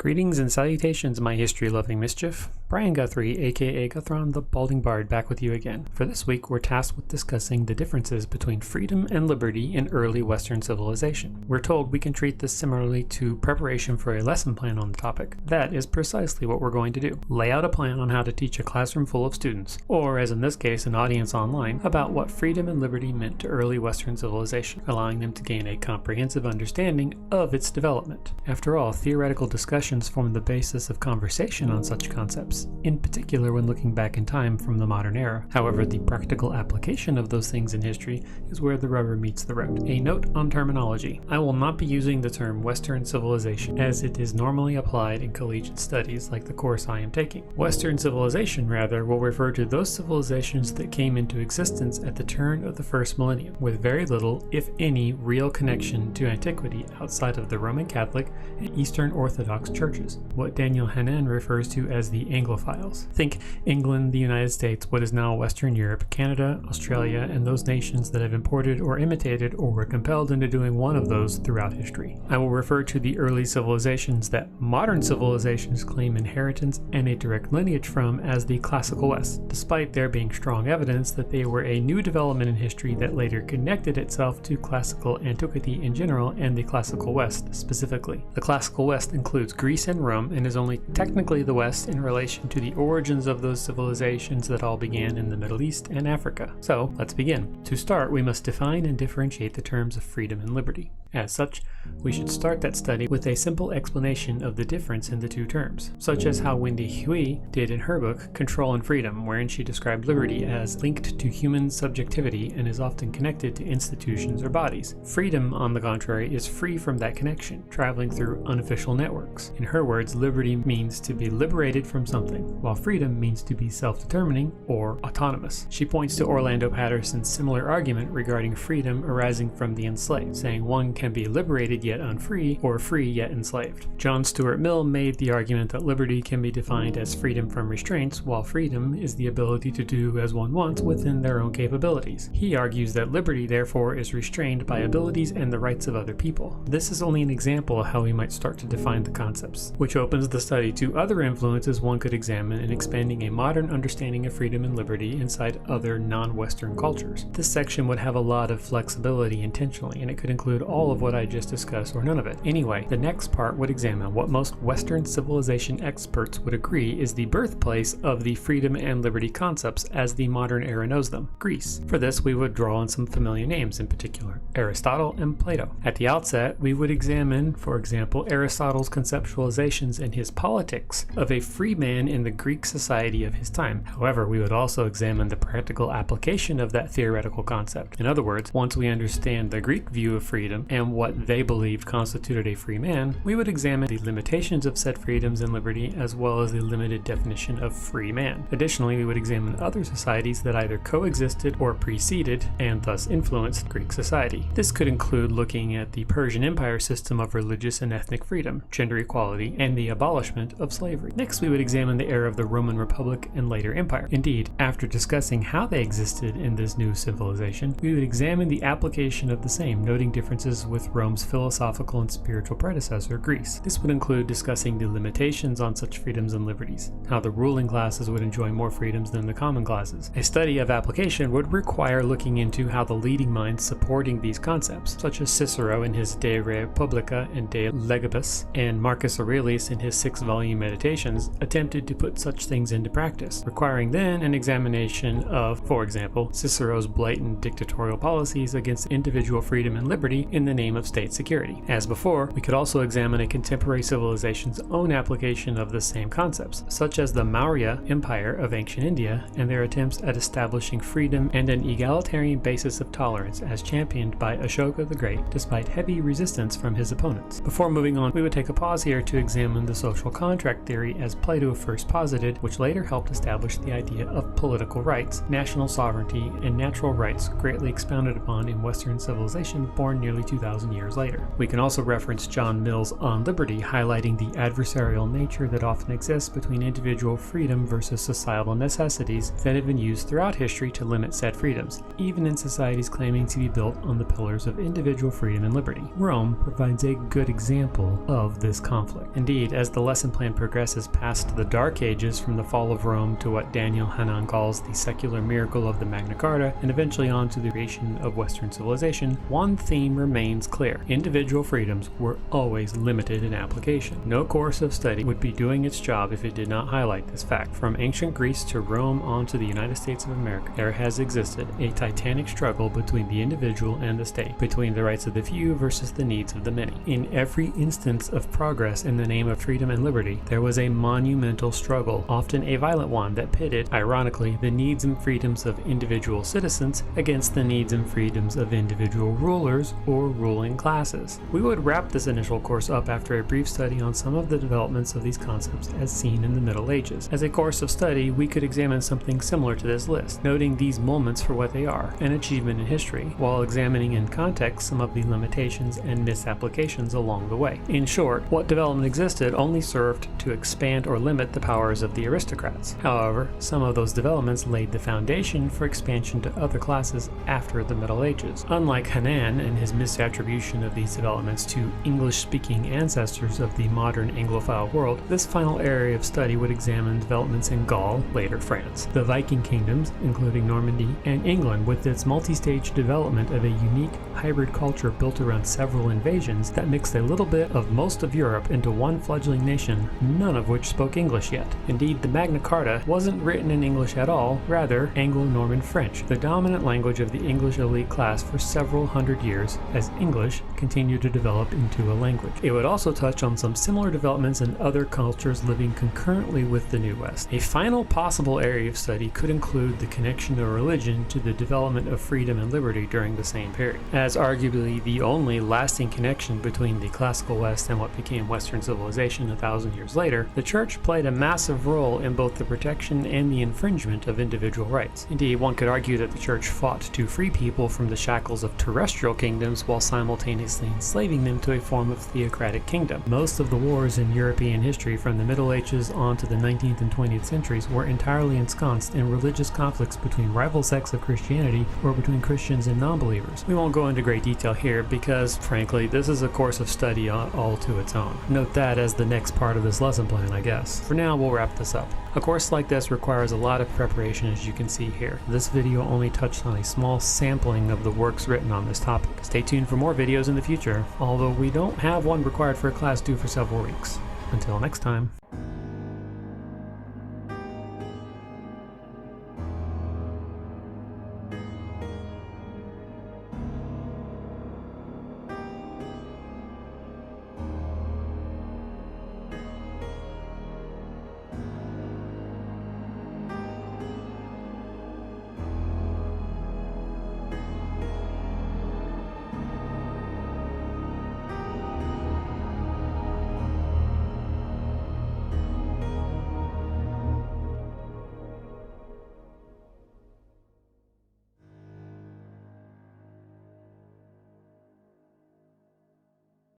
Greetings and salutations, my history-loving mischief. Brian Guthrie, aka Guthron the Balding Bard, back with you again. For this week, we're tasked with discussing the differences between freedom and liberty in early Western civilization. We're told we can treat this similarly to preparation for a lesson plan on the topic. That is precisely what we're going to do. Lay out a plan on how to teach a classroom full of students, or as in this case, an audience online, about what freedom and liberty meant to early Western civilization, allowing them to gain a comprehensive understanding of its development. After all, theoretical discussions form the basis of conversation on such concepts, in particular when looking back in time from the modern era. However, the practical application of those things in history is where the rubber meets the road. A note on terminology. I will not be using the term Western civilization as it is normally applied in collegiate studies like the course I am taking. Western civilization, rather, will refer to those civilizations that came into existence at the turn of the first millennium, with very little, if any, real connection to antiquity outside of the Roman Catholic and Eastern Orthodox churches, what Daniel Hannan refers to as the Anglophiles. Think England, the United States, what is now Western Europe, Canada, Australia, and those nations that have imported or imitated or were compelled into doing one of those throughout history. I will refer to the early civilizations that modern civilizations claim inheritance and a direct lineage from as the Classical West, despite there being strong evidence that they were a new development in history that later connected itself to classical antiquity in general and the Classical West specifically. The Classical West includes Greece and Rome and is only technically the West in relation to the origins of those civilizations that all began in the Middle East and Africa. So, let's begin. To start, we must define and differentiate the terms of freedom and liberty. As such, we should start that study with a simple explanation of the difference in the two terms, such as how Wendy Hui did in her book Control and Freedom, wherein she described liberty as linked to human subjectivity and is often connected to institutions or bodies. Freedom, on the contrary, is free from that connection, traveling through unofficial networks. In her words, liberty means to be liberated from something, while freedom means to be self-determining or autonomous. She points to Orlando Patterson's similar argument regarding freedom arising from the enslaved, saying one can be liberated yet unfree, or free yet enslaved. John Stuart Mill made the argument that liberty can be defined as freedom from restraints, while freedom is the ability to do as one wants within their own capabilities. He argues that liberty, therefore, is restrained by abilities and the rights of other people. This is only an example of how we might start to define the concepts, which opens the study to other influences one could examine in expanding a modern understanding of freedom and liberty inside other non-Western cultures. This section would have a lot of flexibility intentionally, and it could include all of what I just discussed or none of it. Anyway, the next part would examine what most Western civilization experts would agree is the birthplace of the freedom and liberty concepts as the modern era knows them, Greece. For this, we would draw on some familiar names, in particular Aristotle and Plato. At the outset, we would examine, for example, Aristotle's conceptualizations and his politics of a free man in the Greek society of his time. However, we would also examine the practical application of that theoretical concept. In other words, once we understand the Greek view of freedom and what they believed constituted a free man, we would examine the limitations of said freedoms and liberty as well as the limited definition of free man. Additionally, we would examine other societies that either coexisted or preceded and thus influenced Greek society. This could include looking at the Persian Empire system of religious and ethnic freedom, gender equality, and the abolishment of slavery. Next, we would examine the era of the Roman Republic and later empire. Indeed, after discussing how they existed in this new civilization, we would examine the application of the same, noting differences with Rome's philosophical and spiritual predecessor, Greece. This would include discussing the limitations on such freedoms and liberties, how the ruling classes would enjoy more freedoms than the common classes. A study of application would require looking into how the leading minds supporting these concepts, such as Cicero in his De Republica and De Legibus, and Marcus Aurelius in his 6-volume Meditations, attempted to put such things into practice, requiring then an examination of, for example, Cicero's blatant dictatorial policies against individual freedom and liberty in the name of state security. As before, we could also examine a contemporary civilization's own application of the same concepts, such as the Maurya Empire of ancient India and their attempts at establishing freedom and an egalitarian basis of tolerance as championed by Ashoka the Great, despite heavy resistance from his opponents. Before moving on, we would take a pause here to examine the social contract theory as Plato first posited, which later helped establish the idea of political rights, national sovereignty, and natural rights greatly expounded upon in Western civilization born nearly 2,000 2,000 years later. We can also reference John Mill's On Liberty, highlighting the adversarial nature that often exists between individual freedom versus societal necessities that have been used throughout history to limit said freedoms, even in societies claiming to be built on the pillars of individual freedom and liberty. Rome provides a good example of this conflict. Indeed, as the lesson plan progresses past the Dark Ages, from the fall of Rome to what Daniel Hannan calls the secular miracle of the Magna Carta, and eventually on to the creation of Western civilization, one theme remains clear. Individual freedoms were always limited in application. No course of study would be doing its job if it did not highlight this fact. From ancient Greece to Rome on to the United States of America, there has existed a titanic struggle between the individual and the state, between the rights of the few versus the needs of the many. In every instance of progress in the name of freedom and liberty, there was a monumental struggle, often a violent one, that pitted, ironically, the needs and freedoms of individual citizens against the needs and freedoms of individual rulers or ruling classes. We would wrap this initial course up after a brief study on some of the developments of these concepts as seen in the Middle Ages. As a course of study, we could examine something similar to this list, noting these moments for what they are, an achievement in history, while examining in context some of the limitations and misapplications along the way. In short, what development existed only served to expand or limit the powers of the aristocrats. However, some of those developments laid the foundation for expansion to other classes after the Middle Ages. Unlike Hannan and his misattribution of these developments to English-speaking ancestors of the modern Anglophile world, this final area of study would examine developments in Gaul, later France, the Viking kingdoms, including Normandy, and England, with its multi-stage development of a unique hybrid culture built around several invasions that mixed a little bit of most of Europe into one fledgling nation, none of which spoke English yet. Indeed, the Magna Carta wasn't written in English at all, rather Anglo-Norman French, the dominant language of the English elite class for several hundred years, as English continued to develop into a language. It would also touch on some similar developments in other cultures living concurrently with the New West. A final possible area of study could include the connection of religion to the development of freedom and liberty during the same period. As arguably the only lasting connection between the classical West and what became Western civilization 1,000 years later, the Church played a massive role in both the protection and the infringement of individual rights. Indeed, one could argue that the Church fought to free people from the shackles of terrestrial kingdoms while simultaneously enslaving them to a form of theocratic kingdom. Most of the wars in European history from the Middle Ages on to the 19th and 20th centuries were entirely ensconced in religious conflicts between rival sects of Christianity or between Christians and non-believers. We won't go into great detail here because, frankly, this is a course of study all to its own. Note that as the next part of this lesson plan, I guess. For now, we'll wrap this up. A course like this requires a lot of preparation, as you can see here. This video only touched on a small sampling of the works written on this topic. Stay tuned for more videos in the future, although we don't have one required for a class due for several weeks. Until next time.